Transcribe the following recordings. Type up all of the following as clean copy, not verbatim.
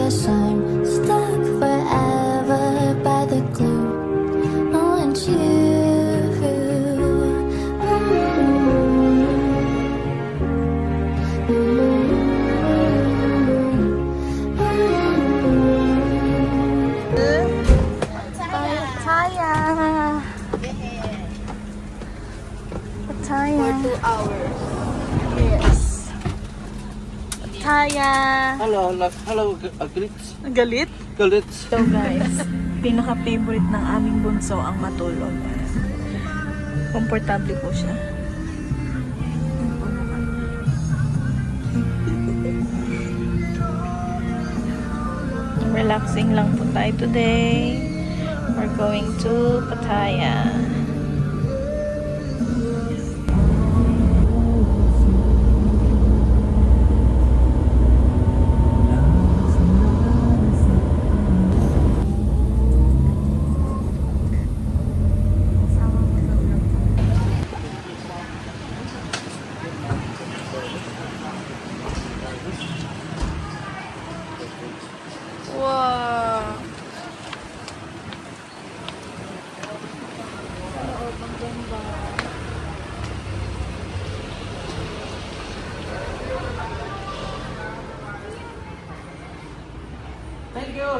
guess I'm stuck forever by the glue. Oh, and you. For 2 hours. Yes. Pattaya. Hello, Grits. Galit? Grits. So guys, pinaka-favorite ng aming bunso ang matulog. Komportable po siya. Relaxing lang po tayo today. We're going to Pattaya. Wow! Thank you.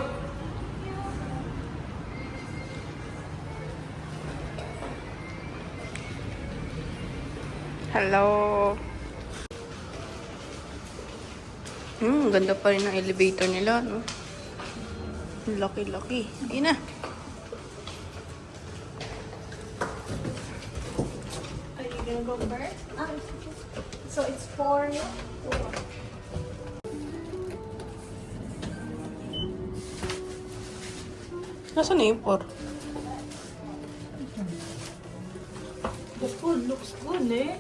Hello! Ganda pa rin ng elevator nila, no? Laki-laki. Ayun na. Are you gonna go first? So it's 4. Nasaan na yung 4? The food looks good, eh?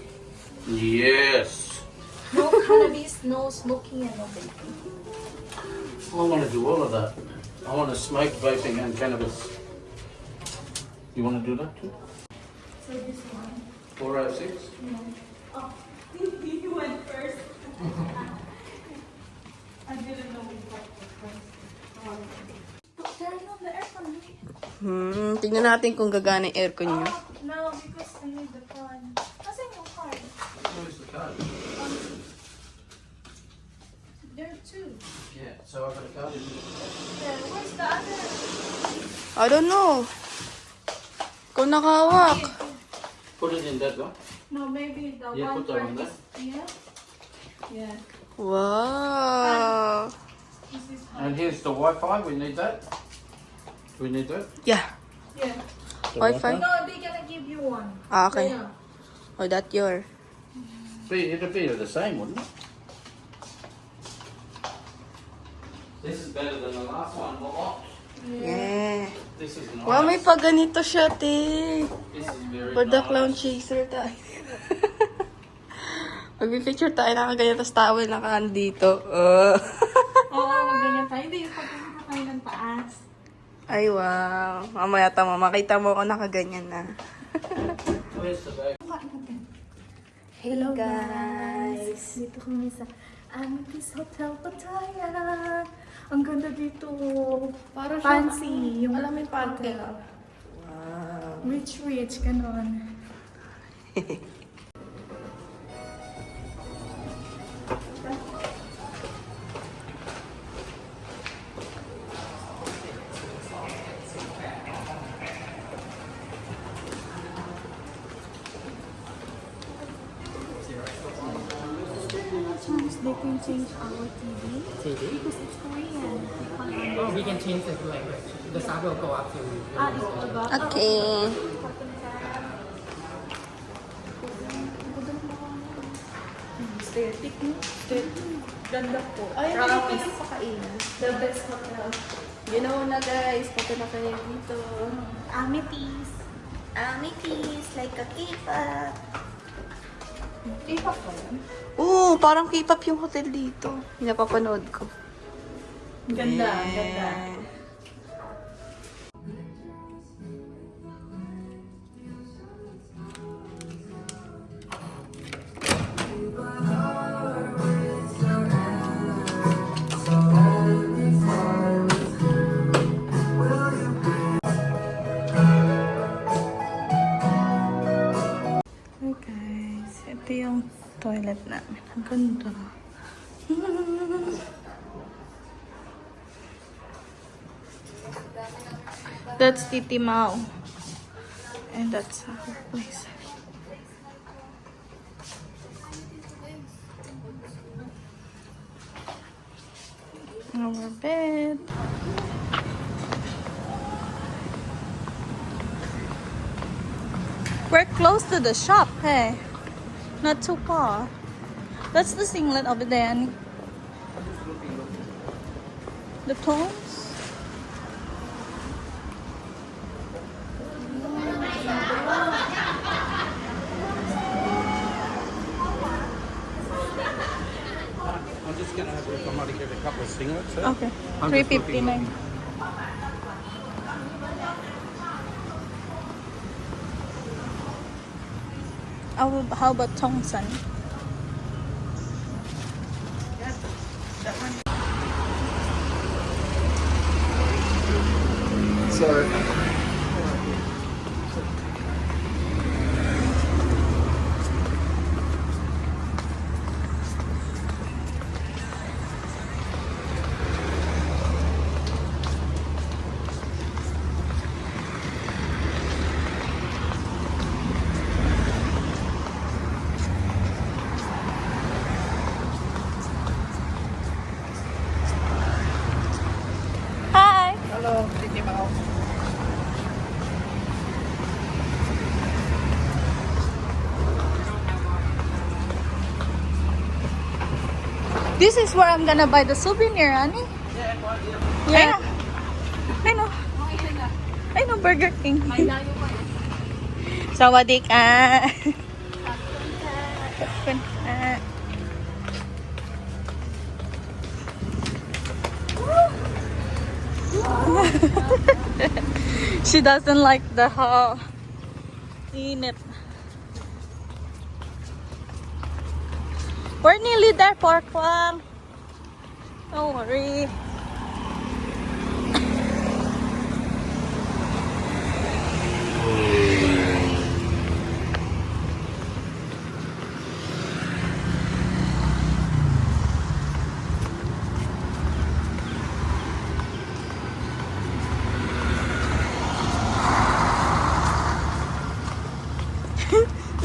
Yes. No cannabis, no smoking, and no vaping. I want to do all of that. I want to smoke, vaping, and cannabis. You want to do that too? So this one. 406? Oh, you went first. I didn't know we got the first. Turn on the aircon. Tingnan natin kung gagana yung aircon nyo. No, because I need the card. Nasaan yung card? Where's the card? There are 2. Yeah, so I've got a card in here. Then where's the other? I don't know. Kung nakahawak. Put it in that one. No, maybe the Yeah, one put that for on this. Yeah. Yeah. Wow. This is And here's the Wi-Fi. We need that. We need that. Yeah. Yeah. The Wi-Fi? No, they're gonna give you one. Ah, okay. Yeah. Oh, that your. It'd be the same, wouldn't it? This is better than the last one. Yeah. This is nice. Wow, may pa ganito siya, te. This is very For the nice. clown chaser tayo. Mag-picture tayo nakaganyan, tapos towel naka-andito. Oo, ganyan tayo. Hindi, pagkakita tayo ng taas. Ay, wow. Mamaya tama, makita mo ako nakaganyan na. Where's the bag? Hello guys! Dito kami sa Amethyst Hotel Pattaya. Ang ganda dito. Para Fancy. Yung alam mo yung party. hotel. Wow. Rich, ganon. They can change our TV because it's Korean. Oh, we can change the language. The sound will go up to It's about Okay. aesthetic, no? Ganda po. Ay, Promise. hindi ka pakain. The best hotel. You know na guys, punta na kayo dito. Amethyst. Amethyst, like a K-pop. K-pop ba yan? Oo, parang K-pop yung hotel dito. Napapanood ko. Ganda, ganda. toilet namin. Ang ganda. That's Titi Mao. And that's our place. Our bed. We're close to the shop, hey. Not too far. That's the singlet over there, Annie. The tones? I'm just gonna have to come out and get a couple of singlets. Eh? Okay. I'm just looking. $3.59. How about Tongsan? Sorry. Hi! Hello, Titi Mao. This is where I'm gonna buy the souvenir, Annie. Yeah. I know. I know Burger King. Sawadee ka. Kapun ka. She doesn't like the init. We're nearly there, Porkwang. Don't worry.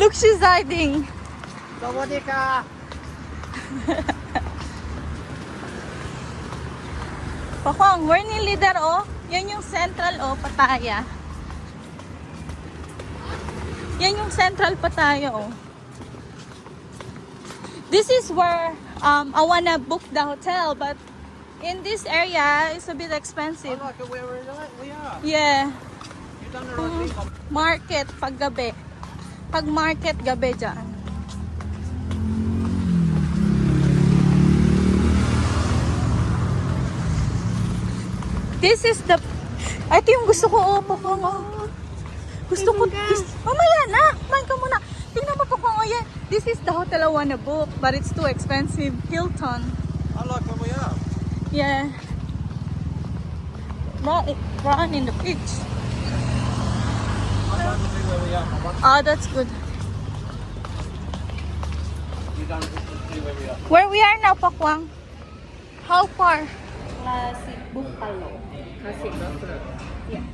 Look, she's hiding. Sawadee ka. Pakwang, we're nearly there, oh. Yan yung central, oh, Pattaya. Yan yung central Pattaya, oh. This is where I wanna book the hotel, but in this area, it's a bit expensive. Look at where we are. Yeah. You done the right thing. Market, pag gabi. Pag market, gabi dyan. This is the... Ito yung gusto ko, oh, Pakwang, oh. Gusto ko... Mamaya na! Kumain ka muna. Tingnan mo, Pakwang, oh, yeah. This is the hotel I wanna book, but it's too expensive. Hilton. I like where we are. Yeah. Run in the beach. I like to be where we are. Oh, that's good. You don't see where we are. Where we are now, Pakwang? How far? Classic buffalo. Classic restaurant. Yeah.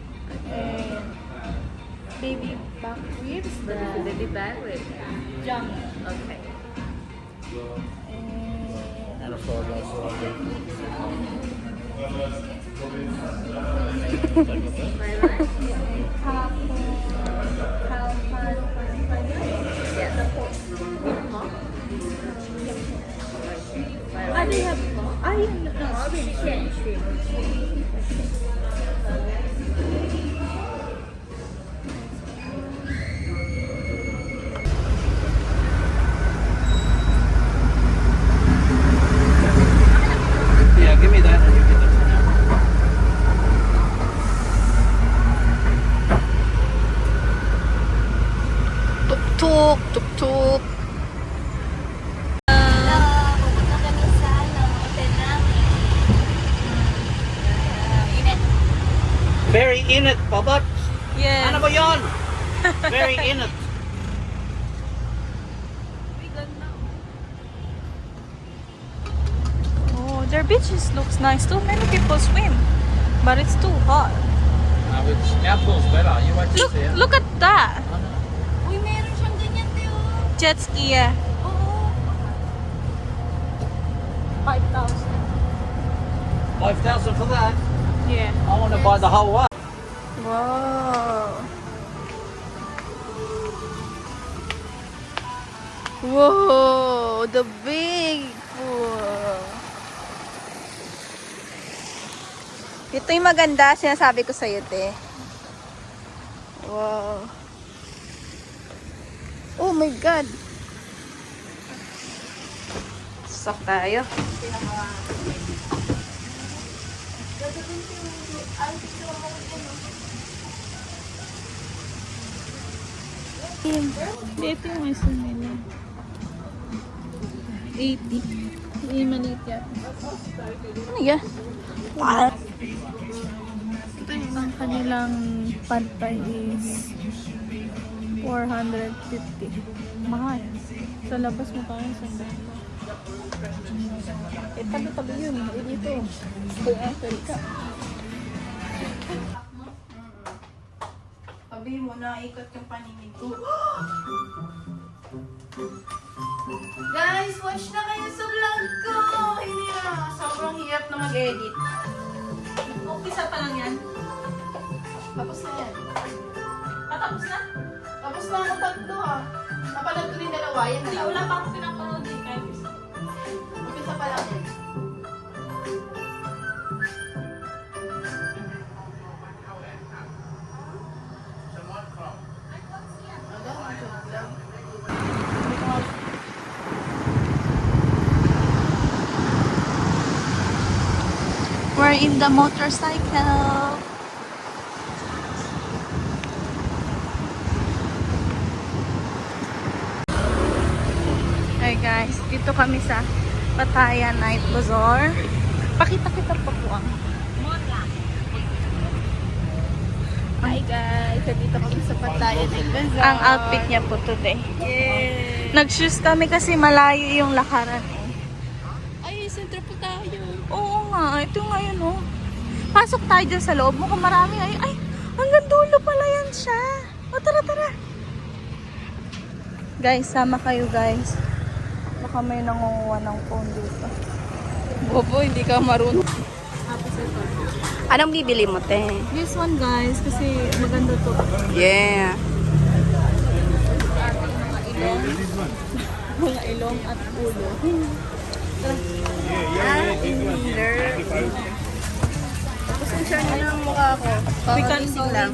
And baby back ribs. The baby back ribs. Jump. Okay. And a fried rice or They have shrimp. Yeah, give me that and you get this. Tuk-tuk, tuk-tuk. Pupunta kami sa hotel namin. Init. Very in it, Babot. Yeah. Ano ba yun? Very in it. their beaches looks nice too. Many people swim, but it's too hot. Our pool's better. You wait to Look, see it. look at that. Uy, meron siyang ganyan, Teo. Jet ski, yeah. Oo. 5,000. 5,000 for that. Yeah. I want to buy the whole one. Wow. Whoa, the big pool. Ito yung maganda, sinasabi ko sa'yo, te. Wow. Oh my God. Sak tayo. Dito yung iso nila. 80. Yung maliit yan. Ano yan? Wow. Ito yung kanilang pantay is 450. Mahal. Sa labas mo tayo sa dito. Eh, tabi-tabi yun. Eh, dito. Kaya, ka. Tabi mo na, ikot yung paningin ko. Guys, watch na kayo sa vlog ko! Hindi na, sobrang hirap na mag-edit. Umpisa pa lang yan. Tapos na yan. Patapos na? Tapos na ako tatlo ha. Napanood ko rin dalawa. Yan na Hindi, lang. wala pa ako pinapanood eh. Kahit isa. Umpisa pa lang yan. We're in the motorcycle. Hey guys, dito kami sa Pattaya Night Bazaar. Pakita-kita pa po ang Hi guys, dito kami sa Pattaya Night Bazaar. ang outfit niya po today. Yay! Nag-shoes kami kasi malayo yung lakaran. Ay, sentro po tayo. Oo nga, ito ngayon oh. Pasok tayo dyan sa loob. Mukhang marami. Ay, hanggang dulo pala yan siya. O, tara, tara. Guys, sama kayo guys. Baka may nangunguha ng phone dito. Bobo, hindi ka marunong. Anong bibili mo, te? This one guys, kasi maganda to. Yeah. Mga ilong at ulo. Pasensya niyo na ang mukha ko. We can Papagising lang.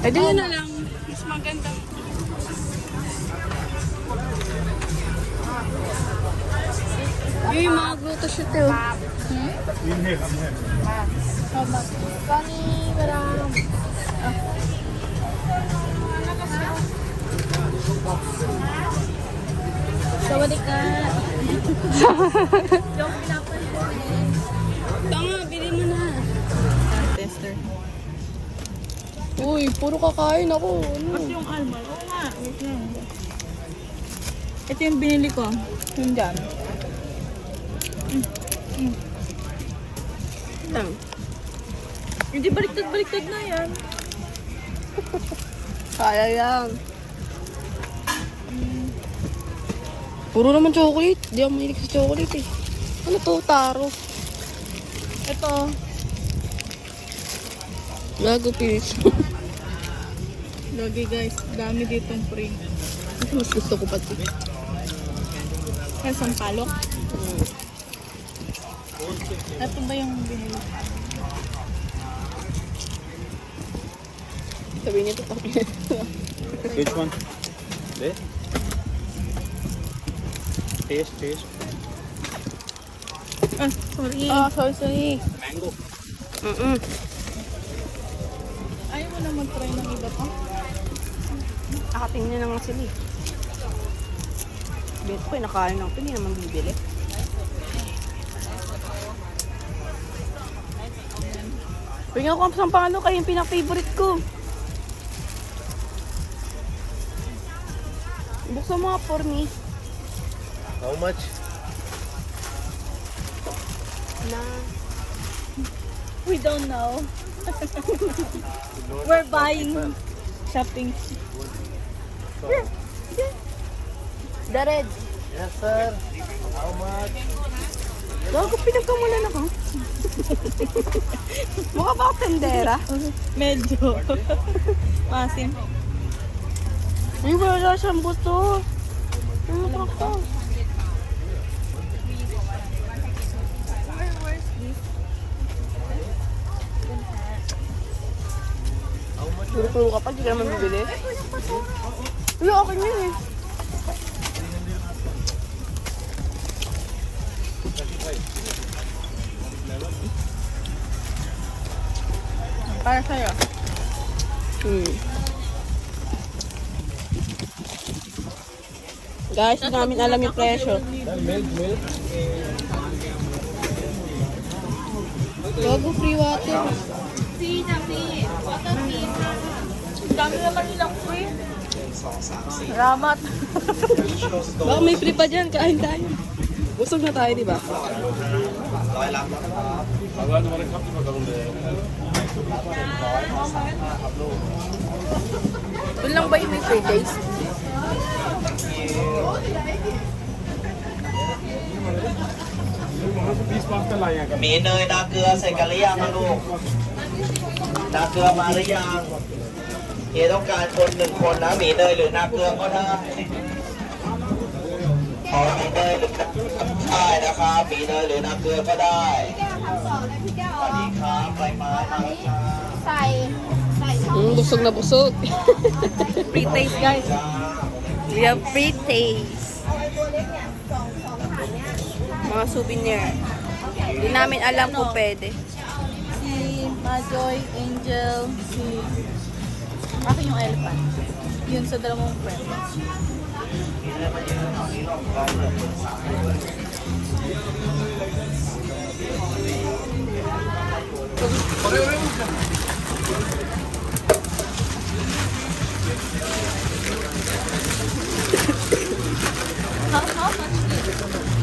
Eh, di na lang. Mas maganda. Yung mga gluto shoot eh. Sawadee ka. Tanga, bili mo na. Tester. Uy, puro kakain ako. At yung almal. Oo nga. Wait lang. Ito yung binili ko. Yung jam. Lang. Hindi baliktad-baliktad na yan. Kaya lang. Puro naman chocolate. Di ako mahilig sa chocolate eh. Ano to? Taro. Ito. Gago pilis. Lagi guys. Dami ditong free. Mas gusto ko pati. Ay, sampalok. Ito ba yung binili? Sabi niya to. Which one? This? Taste. Ah, sorry. Sorry. Mango. Ayaw mo na mag-try ng iba pa? Akating niya naman sila eh. Bet ko, nakain lang ito. Hindi naman bibili. Bigyan ko ang sampalo kayo yung pinaka-favorite ko. Buksan mo nga for me. How much? We don't know. We're buying shopping. The red. Yes, sir. How much? Gago, pinagkamulan ako. Mukha ba ako tendera? Medyo. Masim. Ay, wala siyang buto. Ano ba ako? Puro ka pa, di ka naman bibili. Wala, akin yun eh. Para sa'yo. Guys, hindi namin alam yung presyo. Gago, free water. Dami naman nilang free. Salamat. Baka may free pa dyan, kain tayo. Busog na tayo, di ba? Doon lang ba yung may free days?หมีเนยนาเกลือใส่กันหรือยังนะลูกนาเกลือมาหรือยังเฮียต้องการคนหนึ่งคนนะหมีเนยหรือนาเกลือก็ได้ขอหมีเนยหรือได้นะครับหมีเนยหรือนาเกลือก็ได้สวัสดีครับใบไม้มาแล้วครับ Busog na busog. Free taste, guys. We have free taste. Mga souvenir. Hindi namin alam kung pwede. Si Majoy, Angel, si... Akin yung elephant. Yun sa dalawang friend. How much is it?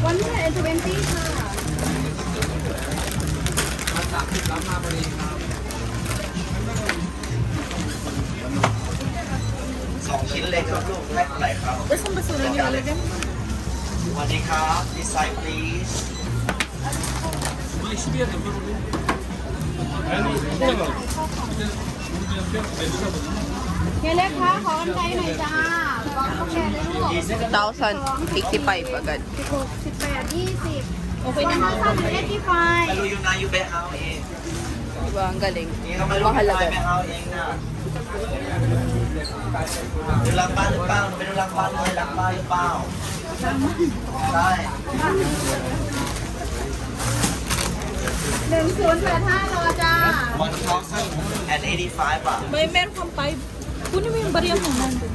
120 ค่ะ 2 ชิ้นเล็กครับลูกให้เท่าไหร่ครับ Saan ba sila nilalagyan? สวัสดีครับ this side please เฮียเล็กคะขอกันไกลหน่อยจ้าลองเข้าแกเลยลูก 1,085 agad. 18 20โอเคนะคะ35 ไม่รู้อยู่ไหนอยู่แบงค์เฮาส์เอง Diba? Ang galing. นี่ก็ไม่รู้อยู่ไหนแบงค์เฮาส์เองนะดูหลังบ้านหรือเปล่าไปดูหลังบ้านเลยหลังบ้านหรือเปล่าใช่ 1085รอจ้า 1,085 บาท May meron kang 5. Kunin mo yung barya mo nandun.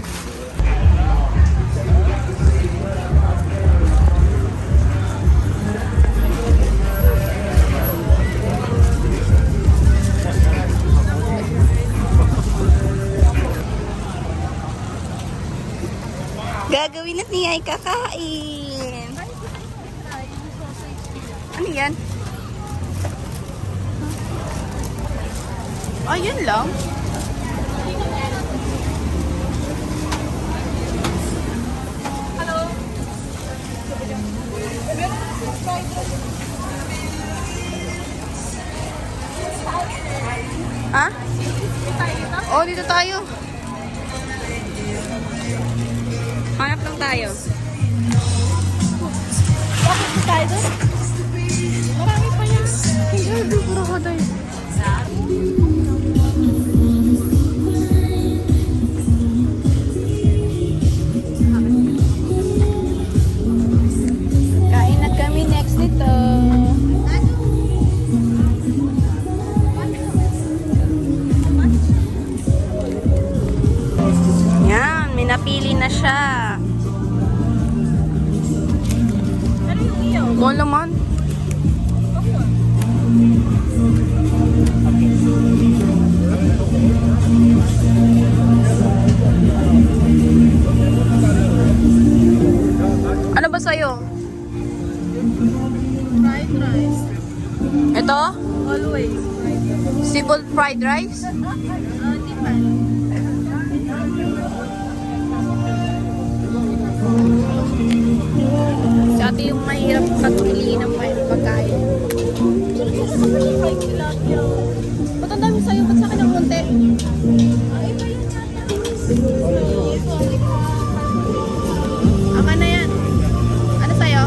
Gagawin at niya ay kakain. Ano yan? Ayun lang. Ha? Oh, dito tayo. Hanap lang tayo. Bakit ba tayo doon? Marami pa yan. Hindi, puro ko tayo. Kain na kami next nito. Yan, may napili na siya. Ano yung iyaw? Mo laman. Okay. rice. Ito? Always. Seafood fried rice? Si ate yung mahirap pagpili ng pagkain. Ba't ang dami sa'yo? Ba't sa akin ang konti? Aka na yan. Ano sa'yo?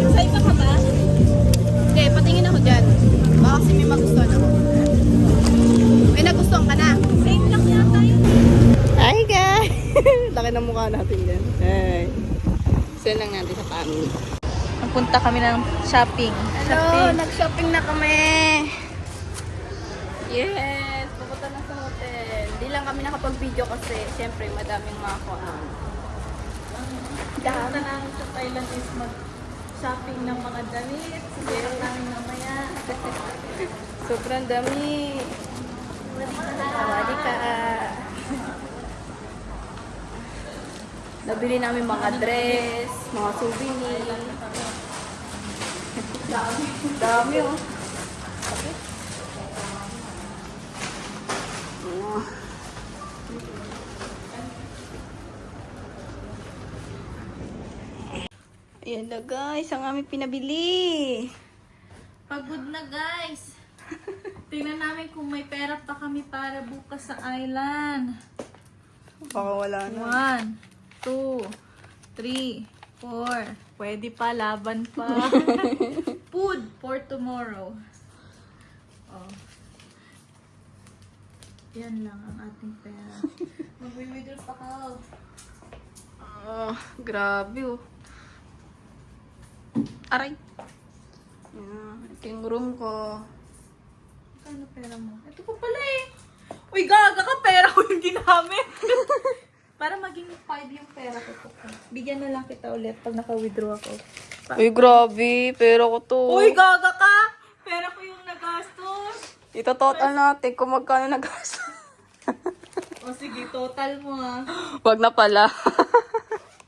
Excited ka ba? Hindi, patingin ako dyan. Baka kasi may magustuhan ako. May nagustuhan ka na. Same lang yata yun. Hi guys! Laki ng mukha natin yan. Hey. Send lang natin sa family. Nagpunta kami ng shopping. Hello! Nag-shopping na kami! Yes! Pupunta na sa hotel. Hindi lang kami nakapag-video kasi syempre madaming mga kuhaan. Punta namin sa Thailand is mag-shopping ng mga damit. Siguro namin mamaya. Sobrang dami. Wali ka. Nabili namin mga dress, mga souvenir. Dami oh. Oh. Ayan na guys, ang aming pinabili. Pagod na guys. Tingnan namin kung may pera pa kami para bukas sa island. Baka wala na. 1, 2, 3, 4. Pwede pa, laban pa. Food for tomorrow. Oh. Yan lang ang ating pera. Mag-withdraw pa ka. Oh, grabe oh. Aray. Ito yung room ko. Kano pera mo? Ito pa pala eh. Uy, gaga ka, pera ko yung ginamit. Para maging 5 yung pera ko. Bigyan na lang kita ulit pag naka-withdraw ako. Uy, grabe. Pera ko to. Uy, gaga ka! Pera ko yung nagastos. Ito total natin kung magkano nagastos. O sige, total mo ah. Wag na pala.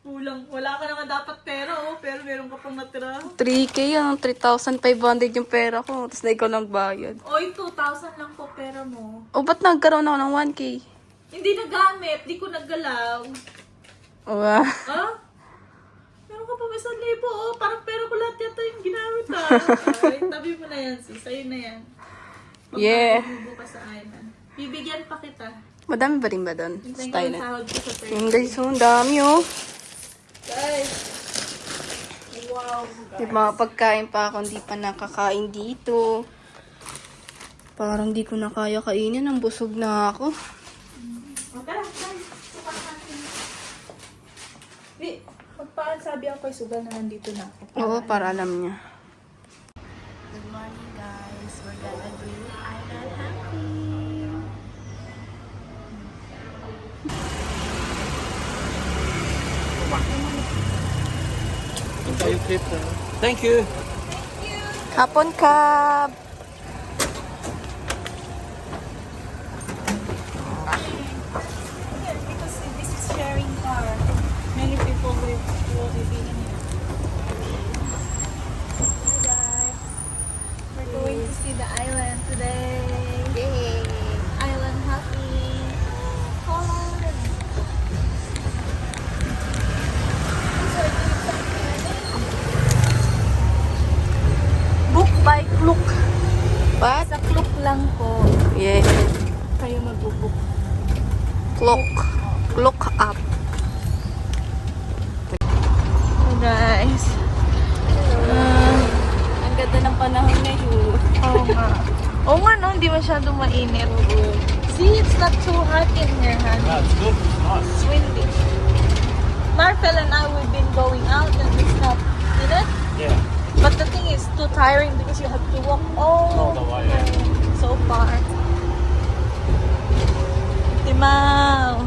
Kulang. Wala ka naman dapat pera oh, pero meron ka pang natira. 3K yan. 3,500 yung pera ko. Tapos na ikaw nang bayad. Oy, 2,000 lang po pera mo. O, ba't nagkaroon ako ng 1K? Hindi nagamit, di ko naggalaw. Wow. Ha? Meron ka pa ba 1,000 oh? Parang pera ko lahat yata yung ginamit ah. Ay, tabi mo na yan sis, sa'yo na yan. Yeah. Bukas sa island. Bibigyan pa kita. Madami ba rin ba doon? Hintayin ko Style yung na. sahod ko sa pera. Yung guys, ang dami oh. Guys. Wow. May mga pagkain pa ako, hindi pa nakakain dito. Parang di ko na kaya kainin. Ang busog na ako. O, tara, guys. Sukat natin. Di, magpaan sabi ako kay Sugal na nandito na ako. Oo, para alam niya. Good morning, guys. We're gonna do island hopping. Thank you. Hapon Cab! Because this is sharing car. Many people will be in here. Hi, guys. We're going to see the island today. Yay! Island hopping. Fun. Book by Klook. What? Sa Klook lang po. Yeah. Kayo mag-book. Clock. Clock up. So guys. Ang ganda ng panahon ngayon. Oo nga. Oo nga no, hindi masyadong mainit. See, it's not too hot in here, honey. That's good. It's nice. It's windy. Marcel and I, we've been going out and it's not, you know? Yeah. But the thing is too tiring because you have to walk all the way, yeah. so far. Timao.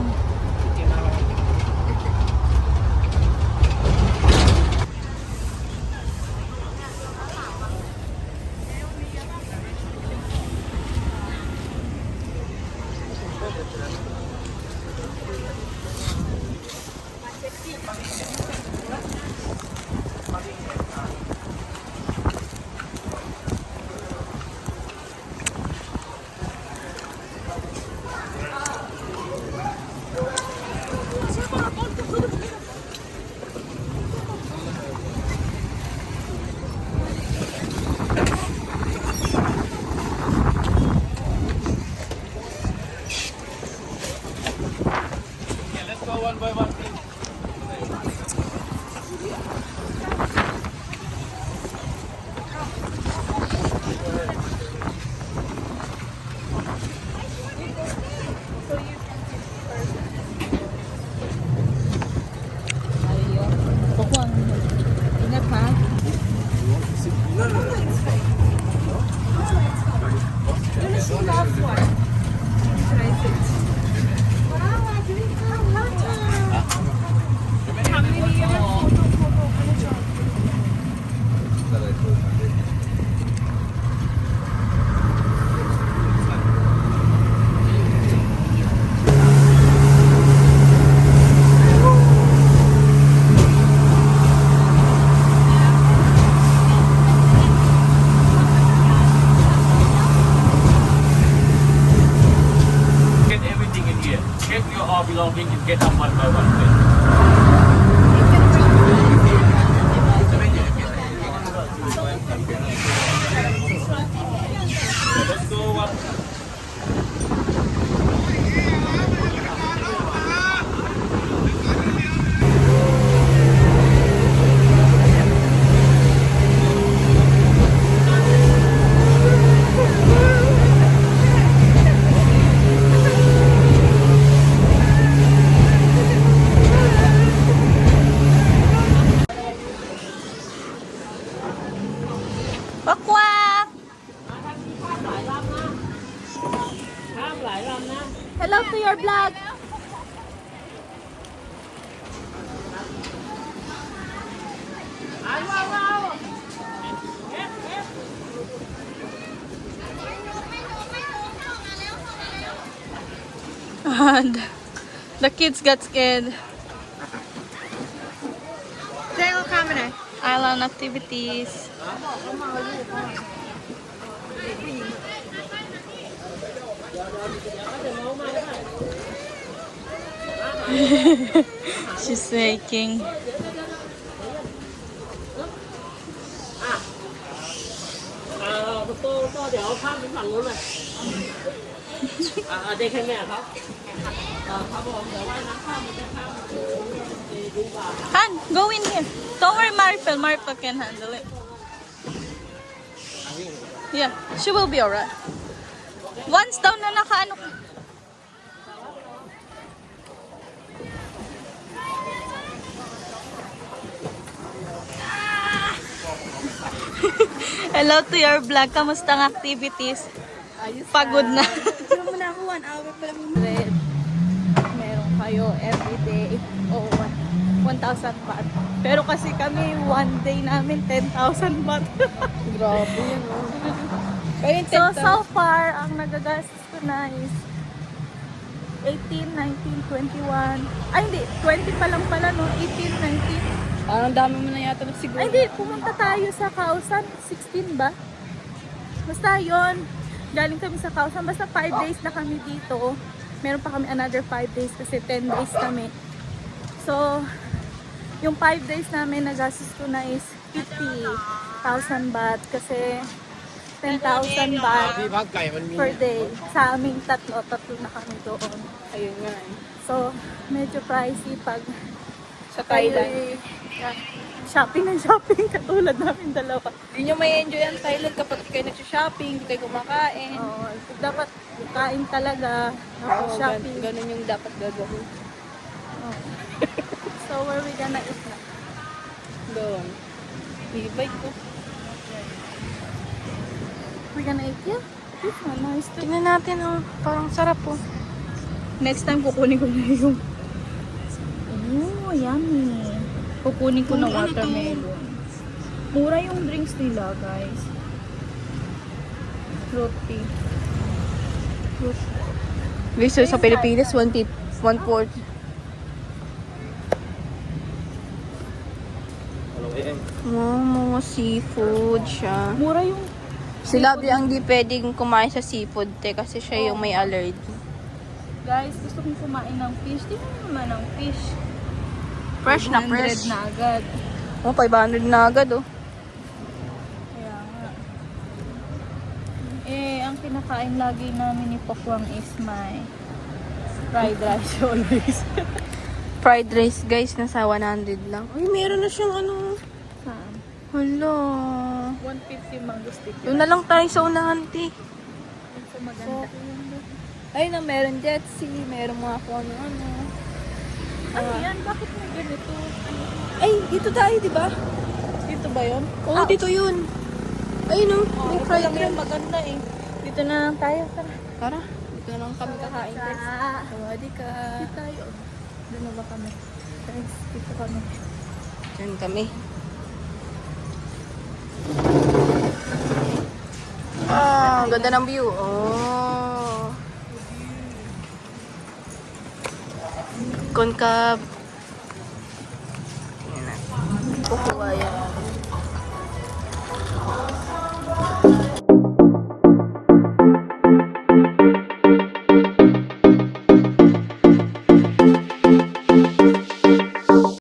get up one by one, please. Let's go one. Pakwak! Hello to your vlog! And the kids got scared. Island activities. She's shaking. Han, go in here. Don't worry, Maripel. Maripel can handle it. Yeah, she will be alright. Once daw na nakaano ka. Hello to your vlog. Kamusta ang activities? Pagod na. Pero muna ako, 1 hour pa lang. Meron kayo everyday o 1,000 baht. Pero kasi kami one day namin 10,000 baht. Grabe yun, oh. So far, ang nagagastos ko na is 18, 19, 21. Ay, hindi. 20 pa lang pala, no? 18, 19. Parang dami mo na yata na siguro. Ay, hindi. Pumunta tayo sa Kausan. 16 ba? Basta yon. Galing kami sa Kausan. Basta 5 days na kami dito. Meron pa kami another 5 days kasi 10 days kami. So, yung 5 days namin nagastos ko na is 50,000 baht kasi 10,000 baht per day. Sa aming tatlo na kami doon. Ayun nga eh. So, medyo pricey pag Sa Thailand. shopping ng shopping katulad namin dalawa. Hindi nyo may enjoy ang Thailand kapag kayo nagsha-shopping, hindi kayo kumakain. Oo, dapat kain talaga, tapos shopping. Ganun yung dapat gagawin. So, where we gonna eat na? Doon. I-bike ko. We gonna eat here? This one, nice too. Tingnan natin, oh. Parang sarap, oh. Next time, kukunin ko na yung... Oh, yummy. Kukunin ko na watermelon. Mura yung drinks nila, guys. Fruit tea. Guys, so sa Pilipinas, 140. Mga seafood siya. Mura yung... Si Labi ang di pwedeng kumain sa seafood, te, kasi siya yung may allergy. Guys, gusto kong kumain ng fish. Di mo naman ng fish. Fresh na 100 fresh. na agad. Oh, 500 na agad, oh. Kaya nga. Ang kinakain lagi namin ni Pokwang is my fried rice always. Fried rice, guys, nasa 100 lang. Uy, meron na siyang ano. Saan? Hala. 150 mango stick. Doon na lang tayo sa unahan, te. So, maganda. Ayun na, meron jet ski, meron mga kung ano-ano. Ano yan? Bakit may ganito? Ay, dito tayo, di ba? Dito ba yun? Oo, dito yun. Ayun, oh. May Ito fried lang yung rice. maganda eh. Dito na lang tayo. Tara. Tara, dito na lang kami kakain, guys. Sawadi ka. Dito tayo. Doon na ba kami? Guys, dito kami. Diyan kami. Ah, ganda ng view. Oh. Concave. Tingnan natin. Kukuha yan.